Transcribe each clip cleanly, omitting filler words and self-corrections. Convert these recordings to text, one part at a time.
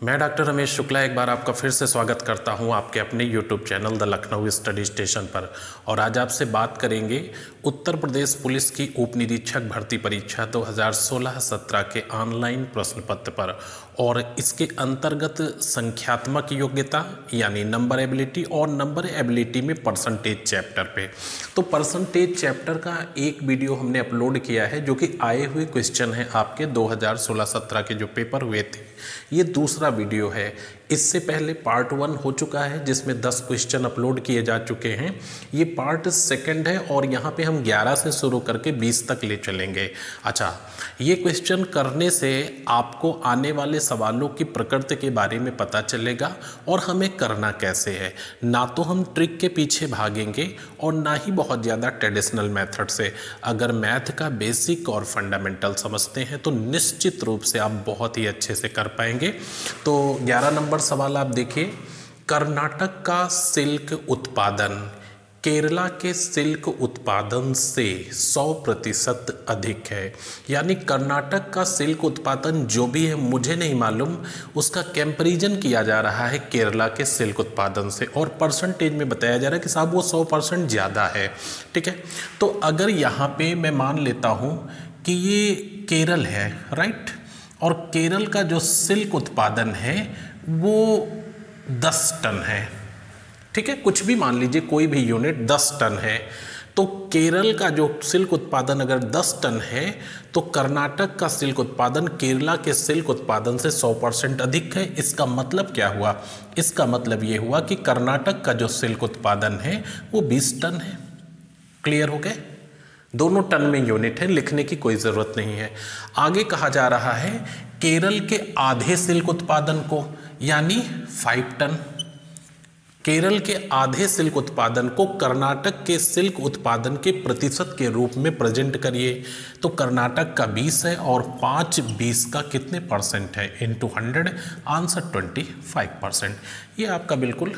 मैं डॉक्टर रमेश शुक्ला एक बार आपका फिर से स्वागत करता हूं आपके अपने YouTube channel the Lucknow study station पर। और आज आपसे बात करेंगे उत्तर प्रदेश पुलिस की उप निरीक्षक भर्ती परीक्षा 2016-17 के ऑनलाइन प्रश्न पत्र पर और इसके अंतर्गत संख्यात्मक योग्यता यानी नंबर एबिलिटी और नंबर एबिलिटी में परसेंटेज चैप्टर पे। तो परसेंटेज चैप्टर का एक वीडियो हमने अपलोड किया है जो कि आए हुए क्वेश्चन हैं आपके 2016-17 के जो पेपर हुए थे। ये दूसरा वीडियो है। इससे पहले पार्ट 1 हो चुका है जिसमें 10 क्वेश्चन अपलोड किए जा चुके हैं। ये पार्ट 2 है और यहाँ पे हम 11 से शुरू करके 20 तक ले चलेंगे। अच्छा, ये क्वेश्चन करने से आपको आने वाले सवालों की प्रकृति के बारे में पता चलेगा और हमें करना कैसे है। ना तो हम ट्रिक के पीछे भागेंगे और ना ही बहुत ज़्यादा ट्रेडिशनल मेथड से। अगर मैथ का बेसिक और फंडामेंटल समझते हैं तो निश्चित रूप से आप बहुत ही अच्छे से कर पाएंगे। तो 11 नंबर सवाल आप देखिए। कर्नाटक का सिल्क उत्पादन केरला के सिल्क उत्पादन से 100% अधिक है। यानी कर्नाटक का सिल्क उत्पादन जो भी है मुझे नहीं मालूम, उसका कंपैरिजन किया जा रहा है केरला के सिल्क उत्पादन से और परसेंटेज में बताया जा रहा है कि साहब वो 100% ज़्यादा है। ठीक है, तो अगर यहाँ पे मैं मान लेता हूँ कि ये केरल है, राइट, और केरल का जो सिल्क उत्पादन है वो 10 टन है। ठीक है, कुछ भी मान लीजिए, कोई भी यूनिट 10 टन है। तो केरल का जो सिल्क उत्पादन अगर 10 टन है तो कर्नाटक का सिल्क उत्पादन केरला के सिल्क उत्पादन से 100% अधिक है। इसका मतलब क्या हुआ? इसका मतलब ये हुआ कि कर्नाटक का जो सिल्क उत्पादन है वो 20 टन है। क्लियर हो गए? दोनों टन में यूनिट है, लिखने की कोई ज़रूरत नहीं है। आगे कहा जा रहा है केरल के आधे सिल्क उत्पादन को यानी 5 टन, केरल के आधे सिल्क उत्पादन को कर्नाटक के सिल्क उत्पादन के प्रतिशत के रूप में प्रेजेंट करिए। तो कर्नाटक का 20 है और 5 20 का कितने परसेंट है? Into 100, answer 25%। ये आपका बिल्कुल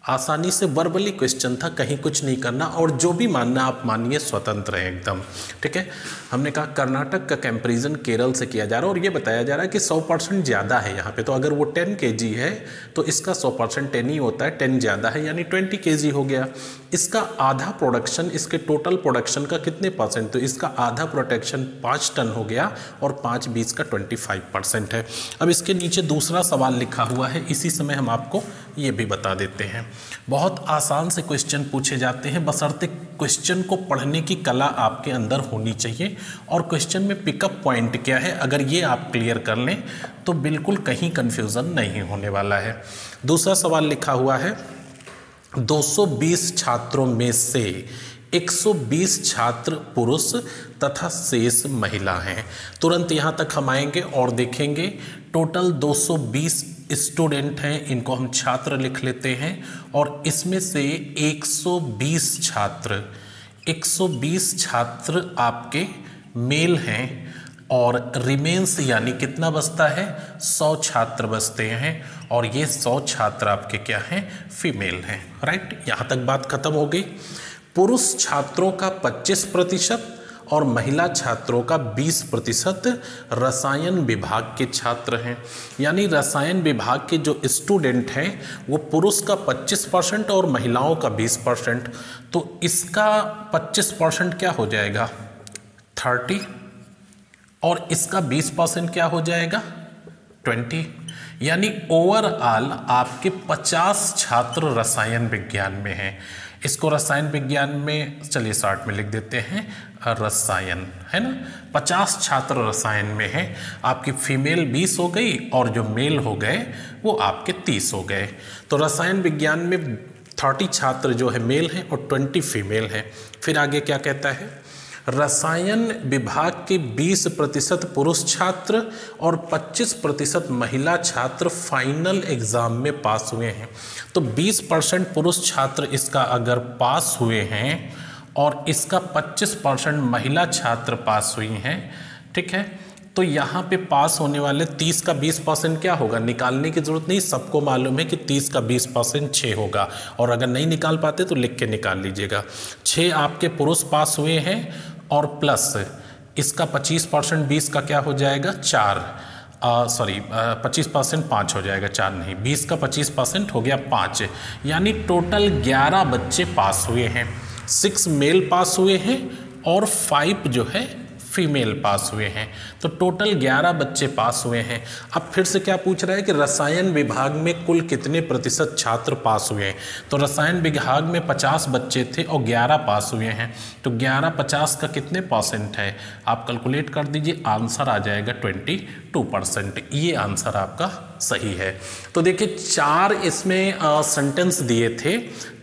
आसानी से वर्बली क्वेश्चन था, कहीं कुछ नहीं करना और जो भी मानना आप मानिए, स्वतंत्र है एकदम। ठीक है, हमने कहा कर्नाटक का कंपैरिजन केरल से किया जा रहा है और ये बताया जा रहा है कि 100% ज़्यादा है यहाँ पे। तो अगर वो 10 kg है तो इसका 100% 10 ही होता है, 10 ज़्यादा है यानी 20 kg हो गया। इसका आधा प्रोडक्शन इसके टोटल प्रोडक्शन का कितने परसेंट? तो इसका आधा प्रोडक्शन 5 टन हो गया और 5 20 का 25% है। अब इसके नीचे दूसरा सवाल लिखा हुआ है, इसी समय हम आपको ये भी बता देते हैं। बहुत आसान से क्वेश्चन पूछे जाते हैं, बशर्ते क्वेश्चन को पढ़ने की कला आपके अंदर होनी चाहिए। और क्वेश्चन में पिकअप पॉइंट क्या है, अगर ये आप क्लियर कर लें तो बिल्कुल कहीं कंफ्यूजन नहीं होने वाला है। दूसरा सवाल लिखा हुआ है 220 छात्रों में से 120 छात्र पुरुष तथा शेष महिला हैं। तुरंत यहाँ तक हम आएंगे और देखेंगे टोटल 220 स्टूडेंट हैं, इनको हम छात्र लिख लेते हैं और इसमें से 120 छात्र आपके मेल हैं और रिमेंस यानी कितना बचता है? 100 छात्र बचते हैं और ये 100 छात्र आपके क्या हैं? फीमेल हैं। राइट, यहाँ तक बात खत्म हो गई। पुरुष छात्रों का 25% और महिला छात्रों का 20% रसायन विभाग के छात्र हैं। यानी रसायन विभाग के जो स्टूडेंट हैं वो पुरुष का 25% और महिलाओं का 20%। तो इसका 25% क्या हो जाएगा? 30 और इसका 20% क्या हो जाएगा? 20। यानी ओवरऑल आपके 50 छात्र रसायन विज्ञान में हैं। इसको रसायन विज्ञान में चलिए शॉर्ट में लिख देते हैं रसायन, है ना। 50 छात्र रसायन में हैं। आपकी फीमेल 20 हो गई और जो मेल हो गए वो आपके 30 हो गए। तो रसायन विज्ञान में 30 छात्र जो है मेल हैं और 20 फीमेल हैं। फिर आगे क्या कहता है? रसायन विभाग के 20% पुरुष छात्र और 25% महिला छात्र फाइनल एग्जाम में पास हुए हैं। तो 20% पुरुष छात्र इसका अगर पास हुए हैं और इसका 25% महिला छात्र पास हुई हैं, ठीक है, तो यहाँ पे पास होने वाले 30 का 20% क्या होगा? निकालने की जरूरत नहीं, सबको मालूम है कि 30 का 20% 6 होगा। और अगर नहीं निकाल पाते तो लिख के निकाल लीजिएगा। 6 आपके पुरुष पास हुए हैं और प्लस इसका 25% 20 का क्या हो जाएगा? 4। सॉरी 25% 5 हो जाएगा, 4 नहीं, 20 का 25% हो गया 5, यानी टोटल 11 बच्चे पास हुए हैं। 6 मेल पास हुए हैं और 5 जो है फीमेल पास हुए हैं, तो टोटल 11 बच्चे पास हुए हैं। अब फिर से क्या पूछ रहा है कि रसायन विभाग में कुल कितने प्रतिशत छात्र पास हुए हैं, तो रसायन विभाग में 50 बच्चे थे और 11 पास हुए हैं, तो 11 50 का कितने परसेंट है, आप कैलकुलेट कर दीजिए, आंसर आ जाएगा 22%। ये आंसर आपका सही है। तो देखिए 4 इसमें सेंटेंस दिए थे,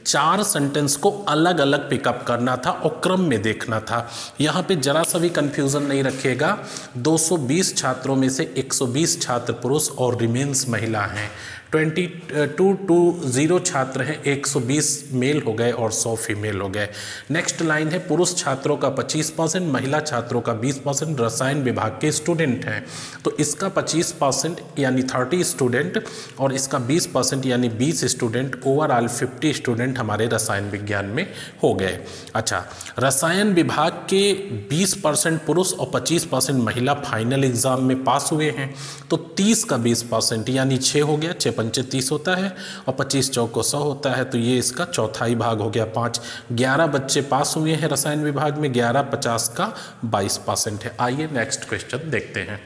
4 सेंटेंस को अलग अलग पिकअप करना था और क्रम में देखना था। यहाँ पे जरा सा भी कंफ्यूजन नहीं रखिएगा। 220 छात्रों में से 120 छात्र पुरुष और रिमेन्स महिला हैं। 2220 छात्र हैं, 120 मेल हो गए और 100 फीमेल हो गए। नेक्स्ट लाइन है पुरुष छात्रों का 25%, महिला छात्रों का 20% रसायन विभाग के स्टूडेंट हैं, तो इसका 25% यानी 30 स्टूडेंट और इसका 20% यानी 20 स्टूडेंट, ओवरऑल 50 स्टूडेंट हमारे रसायन विज्ञान में हो गए। अच्छा, रसायन विभाग के 20% पुरुष और 25% महिला फाइनल एग्जाम में पास हुए हैं, तो 30 का 20% यानी 6 हो गया, 6 पंचे 30 होता है और 25 चौको 100 होता है, तो ये इसका चौथाई भाग हो गया 5। 11 बच्चे पास हुए हैं रसायन विभाग में, 11 50 का 22% है। आइए नेक्स्ट क्वेश्चन देखते हैं।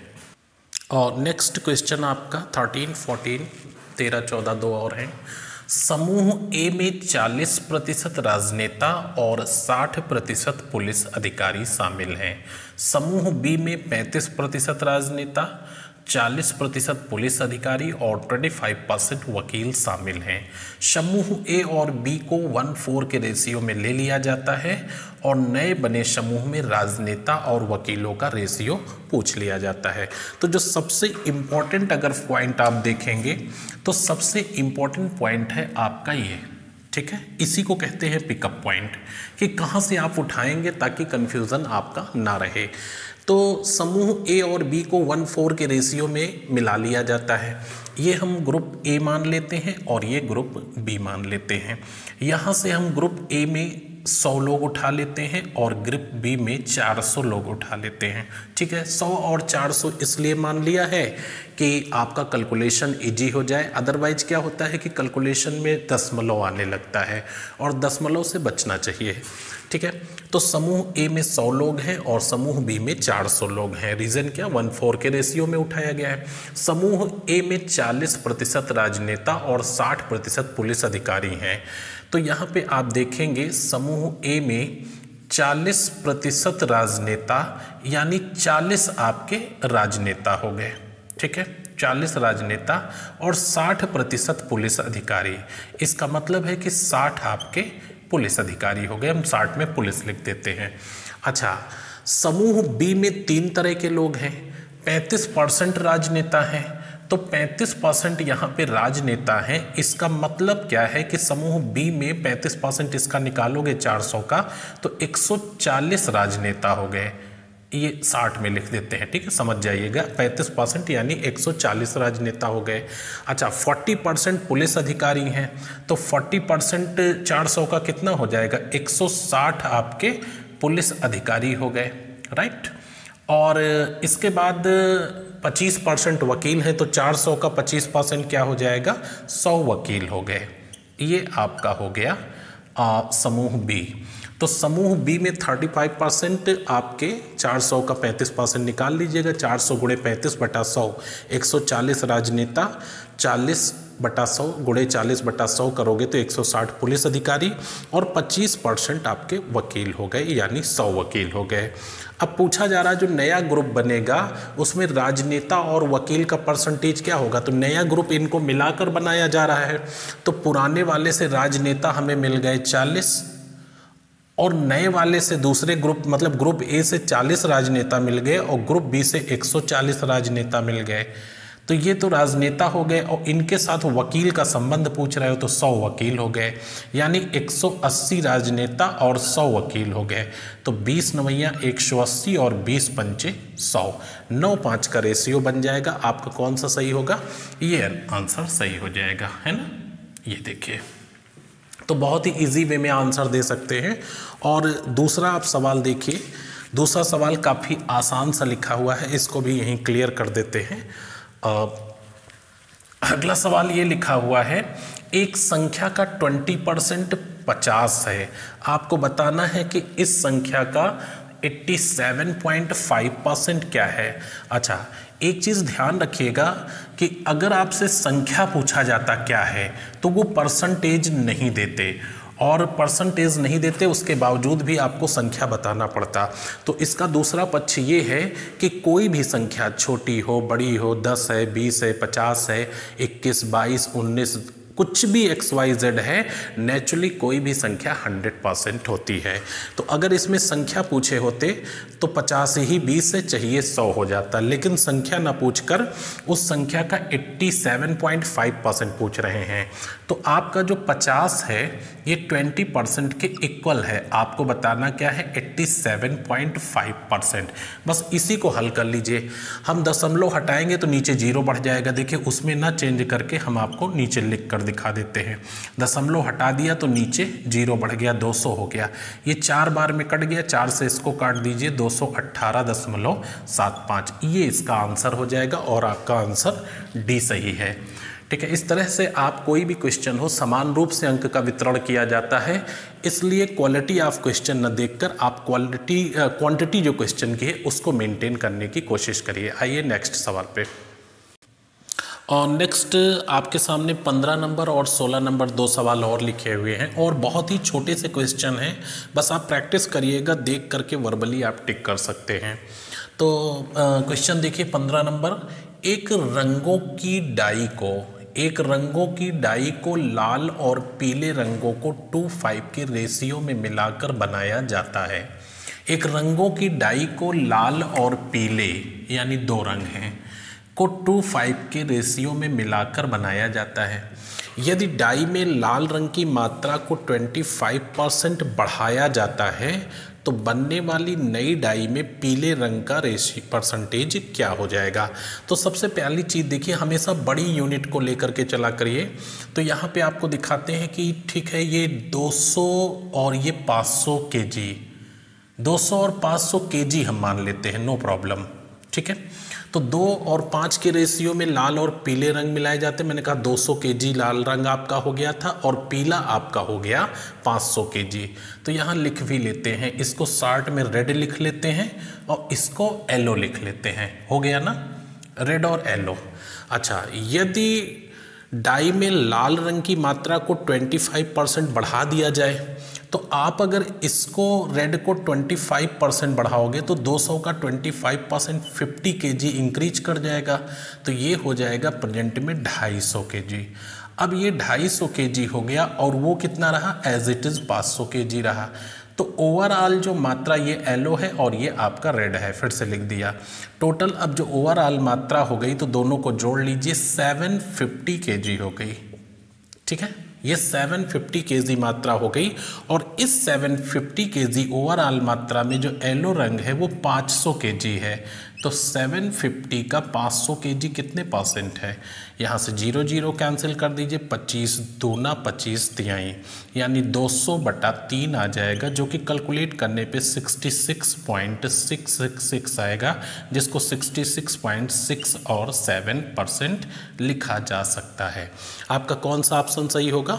और नेक्स्ट क्वेश्चन आपका 13, 14, 13, 14 दो और हैं। समूह ए में 40% राजनेता और 60% पुलिस अधिकारी शामिल हैं। समूह बी में 35% राजनेता, 40% पुलिस अधिकारी और 25% वकील शामिल हैं। समूह ए और बी को 1:4 के रेशियो में ले लिया जाता है और नए बने समूह में राजनेता और वकीलों का रेशियो पूछ लिया जाता है। तो जो सबसे इम्पोर्टेंट अगर पॉइंट आप देखेंगे तो सबसे इम्पोर्टेंट पॉइंट है आपका ये, ठीक है, इसी को कहते हैं पिकअप पॉइंट, कि कहाँ से आप उठाएंगे ताकि कन्फ्यूज़न आपका ना रहे। तो समूह ए और बी को 1:4 के रेशियो में मिला लिया जाता है। ये हम ग्रुप ए मान लेते हैं और ये ग्रुप बी मान लेते हैं। यहाँ से हम ग्रुप ए में 100 लोग उठा लेते हैं और ग्रुप बी में 400 लोग उठा लेते हैं, ठीक है। 100 और 400 इसलिए मान लिया है कि आपका कैलकुलेशन इजी हो जाए, अदरवाइज क्या होता है कि कैलकुलेशन में दशमलव आने लगता है और दशमलव से बचना चाहिए, ठीक है। तो समूह ए में 100 लोग हैं और समूह बी में 400 लोग हैं। रीज़न क्या, 1:4 के रेशियो में उठाया गया है। समूह ए में 40% राजनेता और 60% पुलिस अधिकारी हैं। तो यहाँ पे आप देखेंगे समूह ए में 40% राजनेता यानी 40 आपके राजनेता हो गए, ठीक है, 40 राजनेता और 60% पुलिस अधिकारी। इसका मतलब है कि 60 आपके पुलिस अधिकारी हो गए, हम 60 में पुलिस लिख देते हैं। अच्छा, समूह बी में 3 तरह के लोग हैं। 35% राजनेता हैं, तो 35% यहाँ पे राजनेता हैं। इसका मतलब क्या है कि समूह बी में 35% इसका निकालोगे 400 का तो 140 राजनेता हो गए। ये 60 में लिख देते हैं, ठीक है, समझ जाइएगा। 35% यानी 140 राजनेता हो गए। अच्छा, 40% पुलिस अधिकारी हैं, तो 40% 400 का कितना हो जाएगा, 160 आपके पुलिस अधिकारी हो गए, राइट। और इसके बाद 25% वकील हैं, तो 400 का 25% क्या हो जाएगा, 100 वकील हो गए। ये आपका हो गया समूह बी। तो समूह बी में 35% आपके 400 का 35% निकाल लीजिएगा। 400 गुणे 35/100 140 राजनेता, 40/100 गुणे 40/100 करोगे तो 160 पुलिस अधिकारी और 25% आपके वकील हो गए, यानी 100 वकील हो गए। अब पूछा जा रहा है जो नया ग्रुप बनेगा उसमें राजनेता और वकील का परसेंटेज क्या होगा, तो नया ग्रुप इनको मिलाकर बनाया जा रहा है। तो पुराने वाले से राजनेता हमें मिल गए 40 और नए वाले से दूसरे ग्रुप मतलब ग्रुप ए से 40 राजनेता मिल गए और ग्रुप बी से 140 राजनेता मिल गए। तो ये तो राजनेता हो गए और इनके साथ वकील का संबंध पूछ रहे हो तो 100 वकील हो गए, यानी 180 राजनेता और 100 वकील हो गए। तो 20 नवैया 180 और 20 पंचे 100, 9:5 का रेशियो बन जाएगा। आपका कौन सा सही होगा, ये आंसर सही हो जाएगा, है ना। ये देखिए, तो बहुत ही इजी वे में आंसर दे सकते हैं। और दूसरा आप सवाल देखिए, दूसरा सवाल काफ़ी आसान सा लिखा हुआ है, इसको भी यहीं क्लियर कर देते हैं। अगला सवाल ये लिखा हुआ है, एक संख्या का 20% 50 है। आपको बताना है कि इस संख्या का 87.5% क्या है। अच्छा, एक चीज़ ध्यान रखिएगा कि अगर आपसे संख्या पूछा जाता क्या है तो वो परसेंटेज नहीं देते, और परसेंटेज नहीं देते उसके बावजूद भी आपको संख्या बताना पड़ता। तो इसका दूसरा पक्ष ये है कि कोई भी संख्या छोटी हो बड़ी हो, 10 है, 20 है, 50 है, 21, 22, 19, कुछ भी XYZ है, नेचुरली कोई भी संख्या 100% होती है। तो अगर इसमें संख्या पूछे होते तो 50 ही 20 से चाहिए 100 हो जाता, लेकिन संख्या ना पूछकर उस संख्या का 87.5% पूछ रहे हैं। तो आपका जो 50 है ये 20% के इक्वल है। आपको बताना क्या है, 87.5%। बस इसी को हल कर लीजिए। हम दशमलव हटाएंगे तो नीचे जीरो बढ़ जाएगा। देखिए उसमें ना चेंज करके हम आपको नीचे लिख कर दिखा देते हैं। दशमलव हटा दिया तो नीचे जीरो बढ़ गया, 200 हो गया। ये 4 बार में कट गया, 4 से इसको काट दीजिए, 218.75। ये इसका आंसर हो जाएगा और आपका आंसर डी सही है। ठीक है, इस तरह से आप कोई भी क्वेश्चन हो समान रूप से अंक का वितरण किया जाता है, इसलिए क्वालिटी ऑफ क्वेश्चन न देखकर आप क्वांटिटी जो क्वेश्चन की है उसको मेंटेन करने की कोशिश करिए। आइए नेक्स्ट सवाल पे। और नेक्स्ट आपके सामने 15 नंबर और 16 नंबर 2 सवाल और लिखे हुए हैं और बहुत ही छोटे से क्वेश्चन हैं। बस आप प्रैक्टिस करिएगा, देख करके वर्बली आप टिक कर सकते हैं। तो क्वेश्चन देखिए 15 नंबर, एक रंगों की डाई को लाल और पीले रंगों को 2:5 के रेशियो में मिलाकर बनाया जाता है। एक रंगों की डाई को लाल और पीले यानी 2 रंग हैं को 2:5 के रेशियो में मिलाकर बनाया जाता है। यदि डाई में लाल रंग की मात्रा को 25% बढ़ाया जाता है तो बनने वाली नई डाई में पीले रंग का परसेंटेज क्या हो जाएगा। तो सबसे पहली चीज़ देखिए, हमेशा बड़ी यूनिट को लेकर के चला करिए। तो यहाँ पे आपको दिखाते हैं कि ठीक है, ये 200 और ये 500 केजी, 200 और 500 केजी हम मान लेते हैं, नो प्रॉब्लम। ठीक है, तो 2 और 5 के रेशियो में लाल और पीले रंग मिलाए जाते हैं। मैंने कहा 200 केजी लाल रंग आपका हो गया था और पीला आपका हो गया 500 केजी। तो यहाँ लिख भी लेते हैं, इसको शार्ट में रेड लिख लेते हैं और इसको येलो लिख लेते हैं। हो गया ना, रेड और येलो। अच्छा, यदि डाई में लाल रंग की मात्रा को 25% बढ़ा दिया जाए तो आप अगर इसको रेड को 25% बढ़ाओगे तो 200 का 25% 50 केजी इंक्रीज कर जाएगा। तो ये हो जाएगा प्रेजेंट में 250 केजी। अब ये 250 केजी हो गया और वो कितना रहा, एज इट इज़ 500 केजी रहा। तो ओवरऑल जो मात्रा ये येलो है और ये आपका रेड है, फिर से लिख दिया। टोटल अब जो ओवरऑल मात्रा हो गई तो दोनों को जोड़ लीजिए, 750 केजी हो गई। ठीक है, ये 750 केजी मात्रा हो गई और इस 750 केजी ओवरऑल मात्रा में जो येलो रंग है वो 500 केजी है। तो 750 का 500 केजी कितने परसेंट है, यहाँ से 0 0 कैंसिल कर दीजिए, 25 दूना 25 तिहाई यानी 200/3 आ जाएगा, जो कि कैलकुलेट करने पे 66.666 आएगा, जिसको 66.6 और 7% लिखा जा सकता है। आपका कौन सा ऑप्शन सही होगा?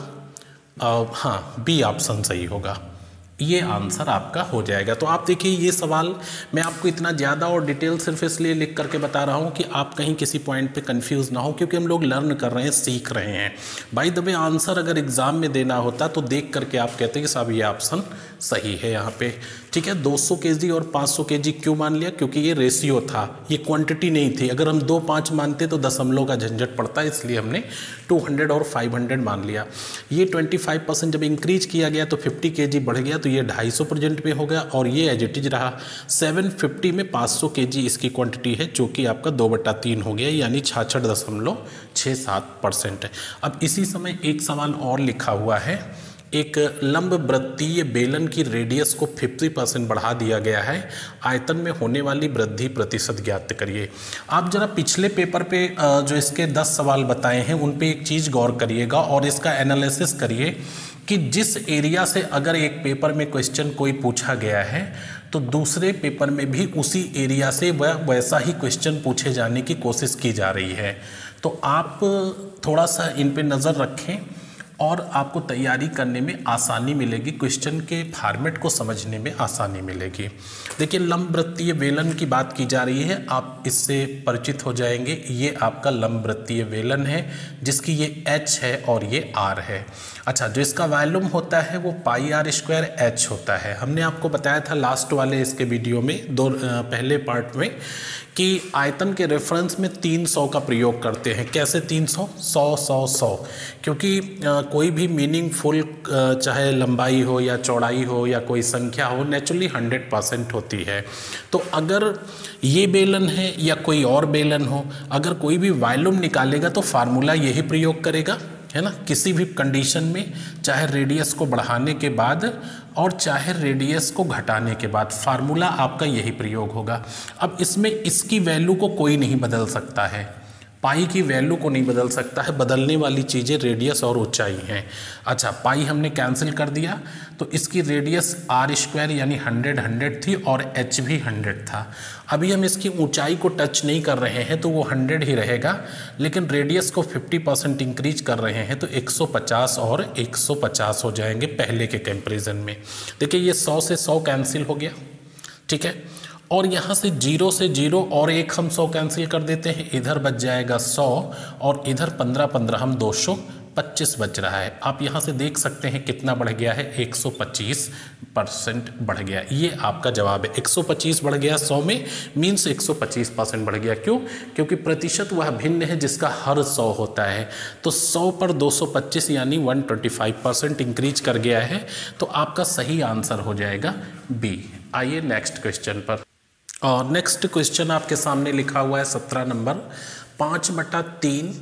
हाँ, बी ऑप्शन सही होगा। ये आंसर आपका हो जाएगा। तो आप देखिए, ये सवाल मैं आपको इतना ज़्यादा और डिटेल सिर्फ इसलिए लिख करके बता रहा हूँ कि आप कहीं किसी पॉइंट पे कंफ्यूज ना हो, क्योंकि हम लोग लर्न कर रहे हैं, सीख रहे हैं। बाय द वे, आंसर अगर एग्ज़ाम में देना होता तो देख करके आप कहते कि साहब ये ऑप्शन सही है यहाँ पे। ठीक है, 200 केजी और 500 केजी क्यों मान लिया, क्योंकि ये रेशियो था, ये क्वांटिटी नहीं थी। अगर हम 2-5 मानते तो दशमलव का झंझट पड़ता है, इसलिए हमने 200 और 500 मान लिया। ये 25% जब इंक्रीज किया गया तो 50 केजी बढ़ गया, तो ये 250 प्रेजेंट में हो गया और ये एज इट इज रहा। 750 में 500 केजी इसकी क्वांटिटी है, जो कि आपका 2/3 हो गया, यानी 66.67% है। अब इसी समय एक सवाल और लिखा हुआ है एक लंब वृत्तीय बेलन की रेडियस को 50% बढ़ा दिया गया है, आयतन में होने वाली वृद्धि प्रतिशत ज्ञात करिए। आप जरा पिछले पेपर पे जो इसके 10 सवाल बताए हैं उन पे एक चीज़ गौर करिएगा और इसका एनालिसिस करिए कि जिस एरिया से अगर एक पेपर में क्वेश्चन कोई पूछा गया है तो दूसरे पेपर में भी उसी एरिया से वह वैसा ही क्वेश्चन पूछे जाने की कोशिश की जा रही है। तो आप थोड़ा सा इन पे नज़र रखें और आपको तैयारी करने में आसानी मिलेगी, क्वेश्चन के फॉर्मेट को समझने में आसानी मिलेगी। देखिए लंब वृत्तीय बेलन की बात की जा रही है, आप इससे परिचित हो जाएंगे। ये आपका लंब वृत्तीय बेलन है जिसकी ये H है और ये R है। अच्छा, जो इसका वॉल्यूम होता है वो πr²h होता है। हमने आपको बताया था लास्ट वाले इसके वीडियो में पहले पार्ट में कि आयतन के रेफरेंस में 300 का प्रयोग करते हैं। कैसे 300? 100 100 100, क्योंकि कोई भी मीनिंगफुल चाहे लंबाई हो या चौड़ाई हो या कोई संख्या हो नेचुरली 100% होती है। तो अगर ये बेलन है या कोई और बेलन हो, अगर कोई भी वॉल्यूम निकालेगा तो फार्मूला यही प्रयोग करेगा, है ना। किसी भी कंडीशन में चाहे रेडियस को बढ़ाने के बाद और चाहे रेडियस को घटाने के बाद फार्मूला आपका यही प्रयोग होगा। अब इसमें इसकी वैल्यू को कोई नहीं बदल सकता है, पाई की वैल्यू को नहीं बदल सकता है, बदलने वाली चीज़ें रेडियस और ऊंचाई हैं। अच्छा, पाई हमने कैंसिल कर दिया तो इसकी रेडियस r² यानी 100 थी और h भी 100 था। अभी हम इसकी ऊंचाई को टच नहीं कर रहे हैं तो वो 100 ही रहेगा, लेकिन रेडियस को 50% इंक्रीज कर रहे हैं तो 150 और 150 हो जाएंगे पहले के कंपेरिजन में। देखिए ये 100 से 100 कैंसिल हो गया, ठीक है, और यहाँ से 0 से 0 और एक हम 100 कैंसिल कर देते हैं, इधर बच जाएगा 100 और इधर 15 15 हम 225 बच रहा है। आप यहाँ से देख सकते हैं कितना बढ़ गया है, 125% बढ़ गया। ये आपका जवाब है, 125 बढ़ गया 100 में, मीन्स 125% बढ़ गया। क्यों? क्योंकि प्रतिशत वह भिन्न है जिसका हर 100 होता है। तो 100 पर 225 यानी 125% इंक्रीज कर गया है, तो आपका सही आंसर हो जाएगा बी। आइए नेक्स्ट क्वेश्चन पर। और नेक्स्ट क्वेश्चन आपके सामने लिखा हुआ है 17 नंबर, 5/3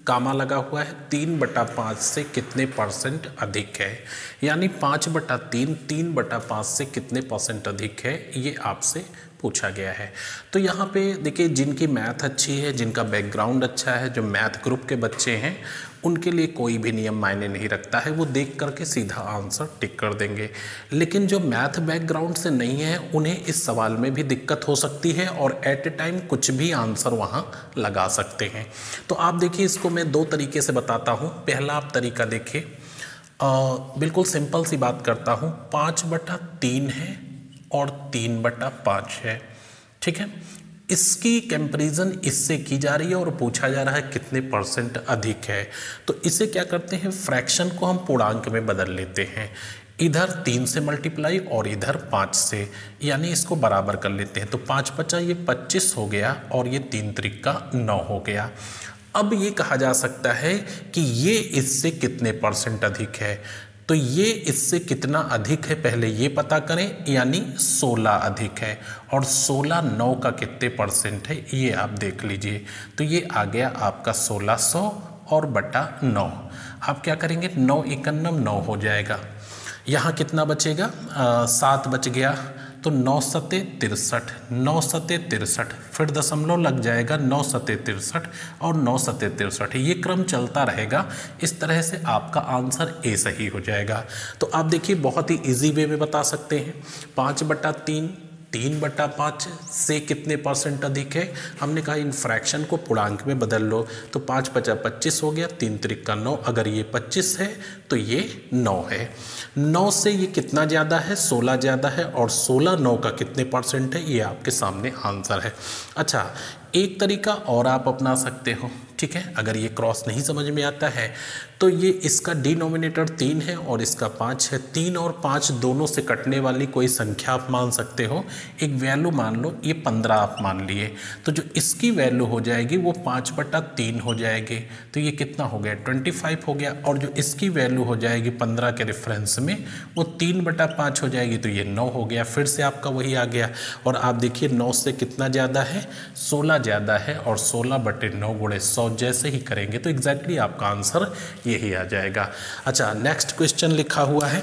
कामा लगा हुआ है, 3/5 से कितने परसेंट अधिक है, यानी 5/3 3/5 से कितने परसेंट अधिक है, ये आपसे पूछा गया है। तो यहाँ पे देखिए जिनकी मैथ अच्छी है, जिनका बैकग्राउंड अच्छा है, जो मैथ ग्रुप के बच्चे हैं, उनके लिए कोई भी नियम मायने नहीं रखता है, वो देख करके सीधा आंसर टिक कर देंगे। लेकिन जो मैथ बैकग्राउंड से नहीं है उन्हें इस सवाल में भी दिक्कत हो सकती है और एट ए टाइम कुछ भी आंसर वहाँ लगा सकते हैं। तो आप देखिए इसको मैं 2 तरीके से बताता हूँ। पहला आप तरीका देखिए, बिल्कुल सिंपल सी बात करता हूँ, 5/3 है और 3/5 है, ठीक है। इसकी कंपैरिजन इससे की जा रही है और पूछा जा रहा है कितने परसेंट अधिक है। तो इसे क्या करते हैं, फ्रैक्शन को हम पूर्णांक में बदल लेते हैं, इधर 3 से मल्टीप्लाई और इधर 5 से, यानी इसको बराबर कर लेते हैं। तो 5×5 ये 25 हो गया और ये 3×3 9 हो गया। अब ये कहा जा सकता है कि ये इससे कितने परसेंट अधिक है, तो ये इससे कितना अधिक है पहले ये पता करें, यानी 16 अधिक है। और 16 9 का कितने परसेंट है ये आप देख लीजिए। तो ये आ गया आपका 1600 और बटा 9। आप क्या करेंगे, 9 × 9 हो जाएगा। यहाँ कितना बचेगा, 7 बच गया, तो 9 सते 63, 9 सते 63, फिर दशमलव लग जाएगा, 9 सते 63 और 9 सते 63। ये क्रम चलता रहेगा, इस तरह से आपका आंसर ए सही हो जाएगा। तो आप देखिए बहुत ही इजी वे में बता सकते हैं, 5/3 3/5 से कितने परसेंट अधिक है। हमने कहा इन फ्रैक्शन को पूर्णांक में बदल लो, तो 5×5 25 हो गया, 3×3 9, अगर ये 25 है तो ये 9 है। 9 से ये कितना ज़्यादा है, 16 ज़्यादा है, और 16 9 का कितने परसेंट है ये आपके सामने आंसर है। अच्छा, एक तरीका और आप अपना सकते हो, ठीक है। अगर ये क्रॉस नहीं समझ में आता है तो ये इसका डिनोमिनेटर 3 है और इसका 5 है, 3 और 5 दोनों से कटने वाली कोई संख्या आप मान सकते हो। एक वैल्यू मान लो, ये 15 आप मान लिए, तो जो इसकी वैल्यू हो जाएगी वो 5/3 हो जाएगी, तो ये कितना हो गया, 25 हो गया। और जो इसकी वैल्यू हो जाएगी 15 के रेफरेंस में वो 3/5 हो जाएगी, तो ये 9 हो गया। फिर से आपका वही आ गया। और आप देखिए 9 से कितना ज़्यादा है, 16 ज़्यादा है, और 16/9 × 100 और जैसे ही करेंगे तो एग्जैक्टली आपका आंसर यही आ जाएगा। अच्छा, नेक्स्ट क्वेश्चन लिखा हुआ है,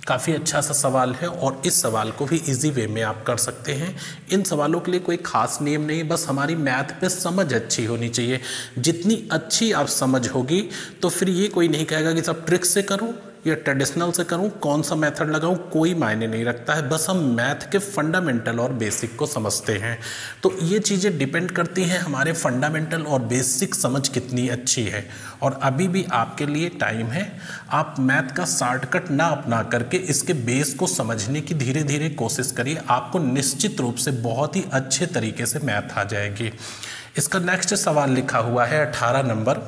काफ़ी अच्छा सा सवाल है और इस सवाल को भी इजी वे में आप कर सकते हैं। इन सवालों के लिए कोई खास नियम नहीं, बस हमारी मैथ पे समझ अच्छी होनी चाहिए। जितनी अच्छी आप समझ होगी तो फिर ये कोई नहीं कहेगा कि सब ट्रिक से करूं या ट्रेडिशनल से करूं, कौन सा मेथड लगाऊं, कोई मायने नहीं रखता है। बस हम मैथ के फंडामेंटल और बेसिक को समझते हैं। तो ये चीज़ें डिपेंड करती हैं हमारे फंडामेंटल और बेसिक समझ कितनी अच्छी है। और अभी भी आपके लिए टाइम है, आप मैथ का शॉर्टकट ना अपना करके इसके बेस को समझने की धीरे धीरे कोशिश करिए। आपको निश्चित रूप से बहुत ही अच्छे तरीके से मैथ आ जाएगी। इसका नेक्स्ट सवाल लिखा हुआ है 18 नंबर,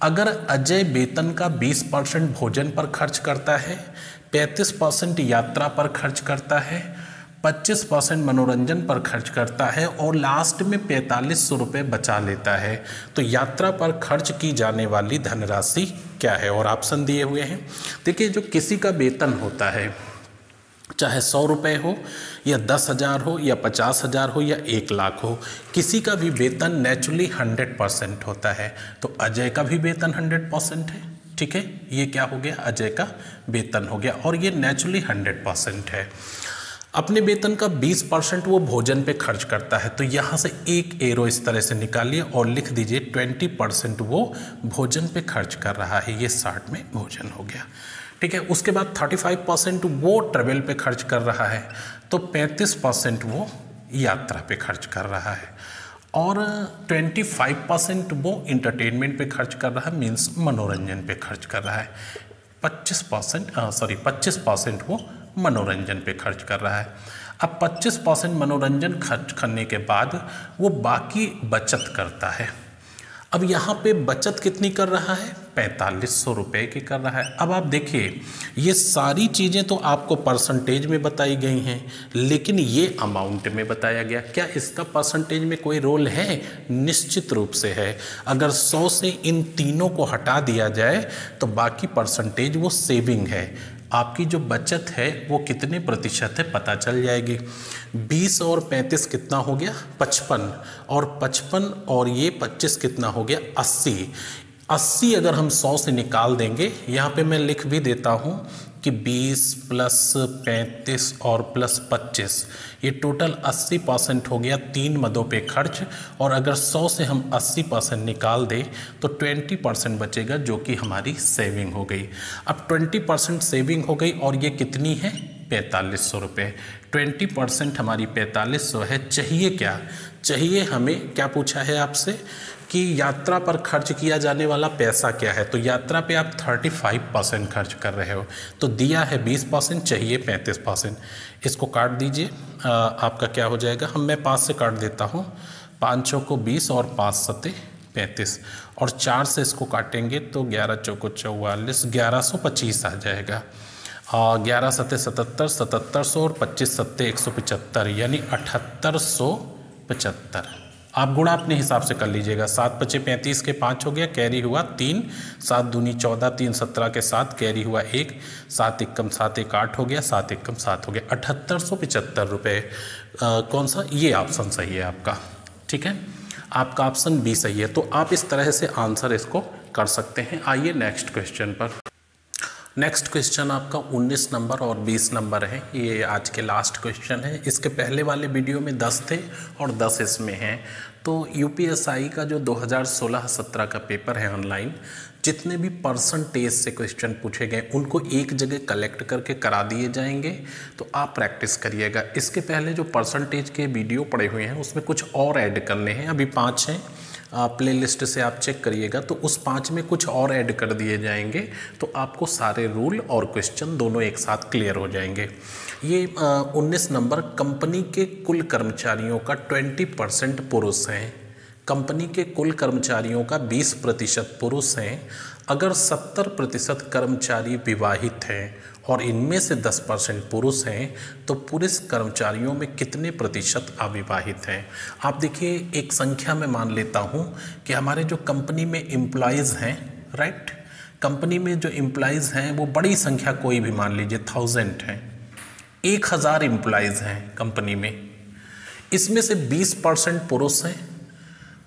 अगर अजय वेतन का 20% भोजन पर खर्च करता है, 35% यात्रा पर खर्च करता है, 25% मनोरंजन पर खर्च करता है और लास्ट में 4500 रुपये बचा लेता है, तो यात्रा पर खर्च की जाने वाली धनराशि क्या है? और ऑप्शन दिए हुए हैं। देखिए, जो किसी का वेतन होता है, चाहे 100 रुपये हो या 10,000 हो या 50,000 हो या 1 लाख हो, किसी का भी वेतन नेचुरली 100% होता है। तो अजय का भी वेतन 100% है, ठीक है, ये क्या हो गया, अजय का वेतन हो गया और ये नेचुरली 100% है। अपने वेतन का 20% वो भोजन पे खर्च करता है, तो यहाँ से एक एरो इस तरह से निकालिए और लिख दीजिए 20% वो भोजन पे खर्च कर रहा है, ये 60 में भोजन हो गया, ठीक है। उसके बाद 35% वो ट्रेवल पे खर्च कर रहा है, तो 35% वो यात्रा पे खर्च कर रहा है और 25% वो इंटरटेनमेंट पे खर्च कर रहा है, मीन्स मनोरंजन पे खर्च कर रहा है। 25% वो मनोरंजन पे खर्च कर रहा है। अब 25% मनोरंजन खर्च करने के बाद वो बाकी बचत करता है। अब यहाँ पे बचत कितनी कर रहा है, 4500 रुपये की कर रहा है। अब आप देखिए, ये सारी चीज़ें तो आपको परसेंटेज में बताई गई हैं, लेकिन ये अमाउंट में बताया गया। क्या इसका परसेंटेज में कोई रोल है? निश्चित रूप से है। अगर 100 से इन तीनों को हटा दिया जाए तो बाकी परसेंटेज वो सेविंग है। आपकी जो बचत है वो कितने प्रतिशत है पता चल जाएगी। 20 और 35 कितना हो गया, 55, और 55 और ये 25 कितना हो गया, 80। 80 अगर हम 100 से निकाल देंगे, यहाँ पे मैं लिख भी देता हूँ कि 20 प्लस 35 और प्लस 25, ये टोटल 80% हो गया 3 मदों पे खर्च। और अगर 100 से हम 80% निकाल दें तो 20% बचेगा, जो कि हमारी सेविंग हो गई। अब 20% सेविंग हो गई और ये कितनी है, 4500 रुपये। 20% हमारी 4500 है। चाहिए क्या, चाहिए हमें, क्या पूछा है आपसे कि यात्रा पर खर्च किया जाने वाला पैसा क्या है। तो यात्रा पे आप 35% खर्च कर रहे हो, तो दिया है 20%, चाहिए 35%। इसको काट दीजिए, आपका क्या हो जाएगा, मैं 5 से काट देता हूँ। 5 चौको 20 और 5 सत्ते 35 और 4 से इसको काटेंगे तो 11 चौको 44, 1125 आ जाएगा। 11 सत्ते 77, 7700 और 25 सत्ते 175, यानी 7875। आप गुणा अपने हिसाब से कर लीजिएगा। 7 पचे 35 के 5 हो गया, कैरी हुआ 3, 7 दूनी 14, 3 17 के 7, कैरी हुआ 1, 7 एकम 7 1 8 हो गया, 7 एकम 7 हो गया, 7875 रुपये। कौन सा, ये ऑप्शन सही है आपका, ठीक है, आपका ऑप्शन बी सही है। तो आप इस तरह से आंसर इसको कर सकते हैं। आइए नेक्स्ट क्वेश्चन पर। नेक्स्ट क्वेश्चन आपका 19 नंबर और 20 नंबर है। ये आज के लास्ट क्वेश्चन है। इसके पहले वाले वीडियो में 10 थे और 10 इसमें हैं। तो यूपीएसआई का जो 2016-17 का पेपर है ऑनलाइन, जितने भी परसेंटेज से क्वेश्चन पूछे गए उनको एक जगह कलेक्ट करके करा दिए जाएंगे, तो आप प्रैक्टिस करिएगा। इसके पहले जो परसेंटेज के वीडियो पड़े हुए हैं उसमें कुछ और ऐड करने हैं, अभी 5 हैं, प्लेलिस्ट से आप चेक करिएगा, तो उस 5 में कुछ और ऐड कर दिए जाएंगे, तो आपको सारे रूल और क्वेश्चन दोनों एक साथ क्लियर हो जाएंगे। ये 19 नंबर, कंपनी के कुल कर्मचारियों का 20% पुरुष हैं। कंपनी के कुल कर्मचारियों का 20% पुरुष हैं। अगर 70% कर्मचारी विवाहित हैं और इनमें से 10% पुरुष हैं, तो पुरुष कर्मचारियों में कितने प्रतिशत अविवाहित हैं। आप देखिए, एक संख्या मैं मान लेता हूं कि हमारे जो कंपनी में एम्प्लॉयज़ हैं, राइट, कंपनी में जो एम्प्लॉयज़ हैं वो बड़ी संख्या कोई भी मान लीजिए 1000 हैं, 1000 एम्प्लॉयज़ हैं कंपनी में, इसमें से 20% पुरुष हैं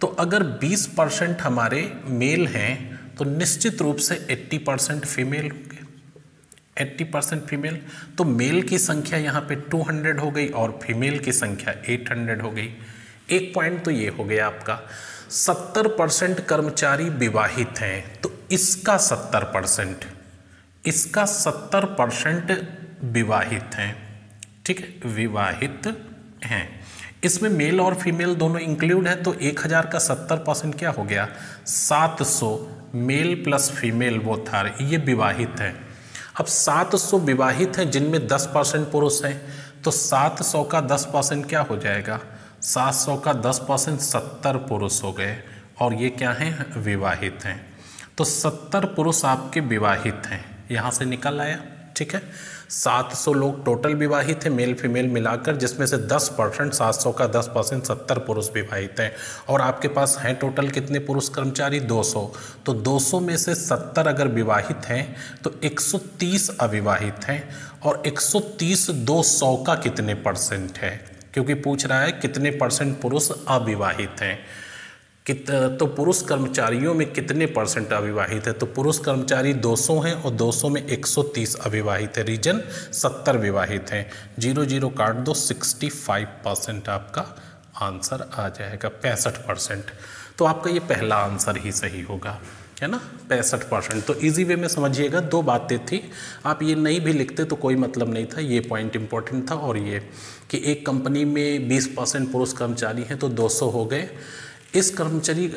तो अगर 20% हमारे मेल हैं तो निश्चित रूप से 80% फीमेल होंगे, 80% फीमेल। तो मेल की संख्या यहाँ पे 200 हो गई और फीमेल की संख्या 800 हो गई। एक पॉइंट तो ये हो गया आपका। 70% कर्मचारी विवाहित हैं, तो इसका 70% विवाहित हैं, ठीक है, विवाहित हैं। इसमें मेल और फीमेल दोनों इंक्लूड है, तो 1000 का 70% क्या हो गया, 700 मेल प्लस फीमेल वो था, ये विवाहित है। अब 700 विवाहित हैं जिनमें 10% पुरुष हैं, तो 700 का 10% क्या हो जाएगा, 700 का 10% 70 पुरुष हो गए, और ये क्या हैं, विवाहित हैं। तो 70 पुरुष आपके विवाहित हैं, यहाँ से निकल आया, ठीक है। 700 लोग टोटल विवाहित हैं मेल फीमेल मिलाकर, जिसमें से 10% 700 का 10% 70 पुरुष विवाहित हैं। और आपके पास हैं टोटल कितने पुरुष कर्मचारी, 200। तो 200 में से 70 अगर विवाहित हैं तो 130 अविवाहित हैं, और 130 200 का कितने परसेंट है, क्योंकि पूछ रहा है कितने परसेंट पुरुष अविवाहित हैं। तो पुरुष कर्मचारियों में कितने परसेंट अविवाहित है, तो पुरुष कर्मचारी 200 हैं और 200 में 130 अविवाहित है। रीजन 70 विवाहित हैं, 0 काट दो, 65% आपका आंसर आ जाएगा, 65%। तो आपका ये पहला आंसर ही सही होगा, है ना, 65%। तो इजी वे में समझिएगा, 2 बातें थी, आप ये नहीं भी लिखते तो कोई मतलब नहीं था, ये पॉइंट इंपॉर्टेंट था। और ये कि एक कंपनी में 20% पुरुष कर्मचारी हैं तो 200 हो गए। इस कर्मचारी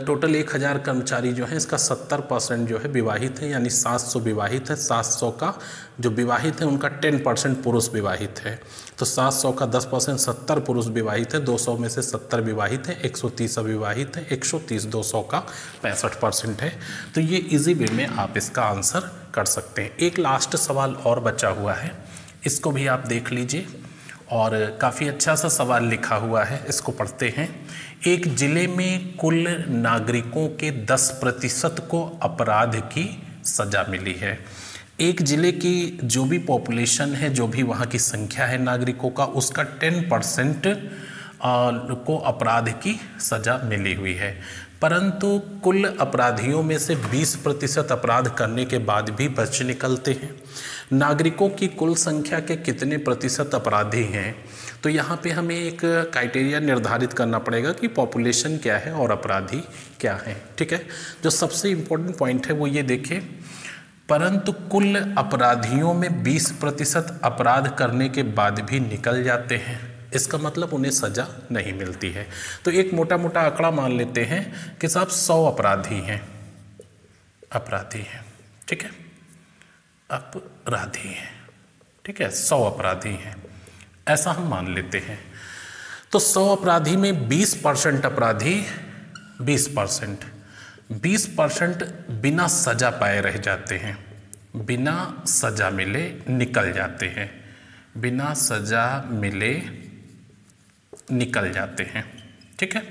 टोटल 1000 कर्मचारी जो हैं, इसका 70% जो है विवाहित है, यानी 700 विवाहित है। 700 का जो विवाहित है उनका 10% पुरुष विवाहित है, तो 700 का 10% 70 पुरुष विवाहित है, 200 में से 70 विवाहित है, 130 अविवाहित है, 130 200 का 65% है। तो ये इजी वे में आप इसका आंसर कर सकते हैं। एक लास्ट सवाल और बचा हुआ है, इसको भी आप देख लीजिए, और काफ़ी अच्छा सा सवाल लिखा हुआ है, इसको पढ़ते हैं। एक जिले में कुल नागरिकों के 10% को अपराध की सज़ा मिली है। एक जिले की जो भी पॉपुलेशन है, जो भी वहाँ की संख्या है नागरिकों का, उसका 10% को अपराध की सज़ा मिली हुई है, परंतु कुल अपराधियों में से 20% अपराध करने के बाद भी बच निकलते हैं। नागरिकों की कुल संख्या के कितने प्रतिशत अपराधी हैं, तो यहाँ पे हमें एक क्राइटेरिया निर्धारित करना पड़ेगा कि पॉपुलेशन क्या है और अपराधी क्या है, ठीक है। जो सबसे इम्पोर्टेंट पॉइंट है वो ये देखें, परंतु कुल अपराधियों में 20% अपराध करने के बाद भी निकल जाते हैं, इसका मतलब उन्हें सज़ा नहीं मिलती है। तो एक मोटा मोटा आंकड़ा मान लेते हैं कि साहब 100 अपराधी हैं, ठीक है, अपराधी हैं, ठीक है, 100 अपराधी हैं, ऐसा हम मान लेते हैं। तो 100 अपराधी में 20% अपराधी, 20% बिना सज़ा पाए रह जाते हैं, बिना सज़ा मिले निकल जाते हैं, बिना सज़ा मिले निकल जाते हैं, ठीक है।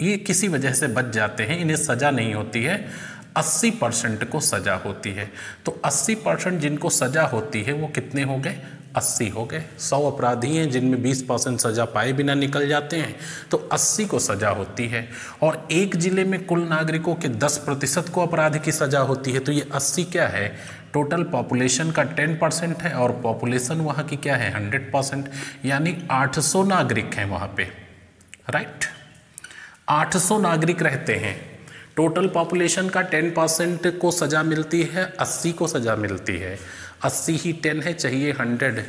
ये किसी वजह से बच जाते हैं, इन्हें सज़ा नहीं होती है। 80% को सज़ा होती है। तो 80% जिनको सज़ा होती है वो कितने हो गए, 80 हो गए। 100 अपराधी हैं जिनमें 20% सज़ा पाए बिना निकल जाते हैं, तो 80 को सज़ा होती है। और एक ज़िले में कुल नागरिकों के 10% को अपराध की सज़ा होती है, तो ये 80 क्या है, टोटल पॉपुलेशन का 10% है, और पॉपुलेशन वहाँ की क्या है, 100%, यानी 800 नागरिक हैं वहाँ पे, राइट। 800 नागरिक रहते हैं, टोटल पॉपुलेशन का 10% को सज़ा मिलती है, 80 को सज़ा मिलती है। 80 ही 10 है, चाहिए 100।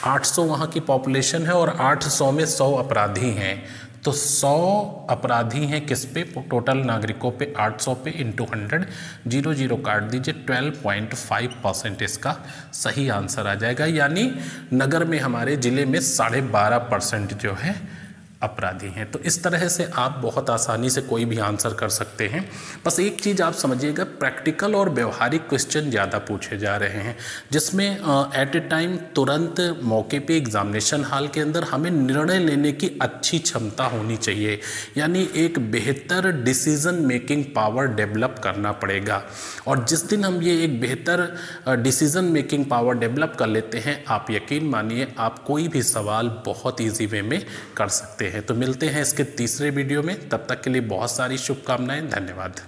800 वहाँ की पॉपुलेशन है और 800 में 100 अपराधी हैं, तो 100 अपराधी हैं किस पे, टोटल नागरिकों पे, 800 पे इंटू 100, 0 काट दीजिए, 12.5% इसका सही आंसर आ जाएगा। यानी नगर में, हमारे ज़िले में 12.5% जो है अपराधी हैं। तो इस तरह से आप बहुत आसानी से कोई भी आंसर कर सकते हैं। बस एक चीज़ आप समझिएगा, प्रैक्टिकल और व्यवहारिक क्वेश्चन ज़्यादा पूछे जा रहे हैं, जिसमें एट ए टाइम तुरंत मौके पे एग्जामिनेशन हॉल के अंदर हमें निर्णय लेने की अच्छी क्षमता होनी चाहिए, यानी एक बेहतर डिसीज़न मेकिंग पावर डेवलप करना पड़ेगा। और जिस दिन हम ये एक बेहतर डिसीज़न मेकिंग पावर डेवलप कर लेते हैं, आप यकीन मानिए आप कोई भी सवाल बहुत ईजी वे में कर सकते हैं। हैं। तो मिलते हैं इसके तीसरे वीडियो में, तब तक के लिए बहुत सारी शुभकामनाएं। धन्यवाद।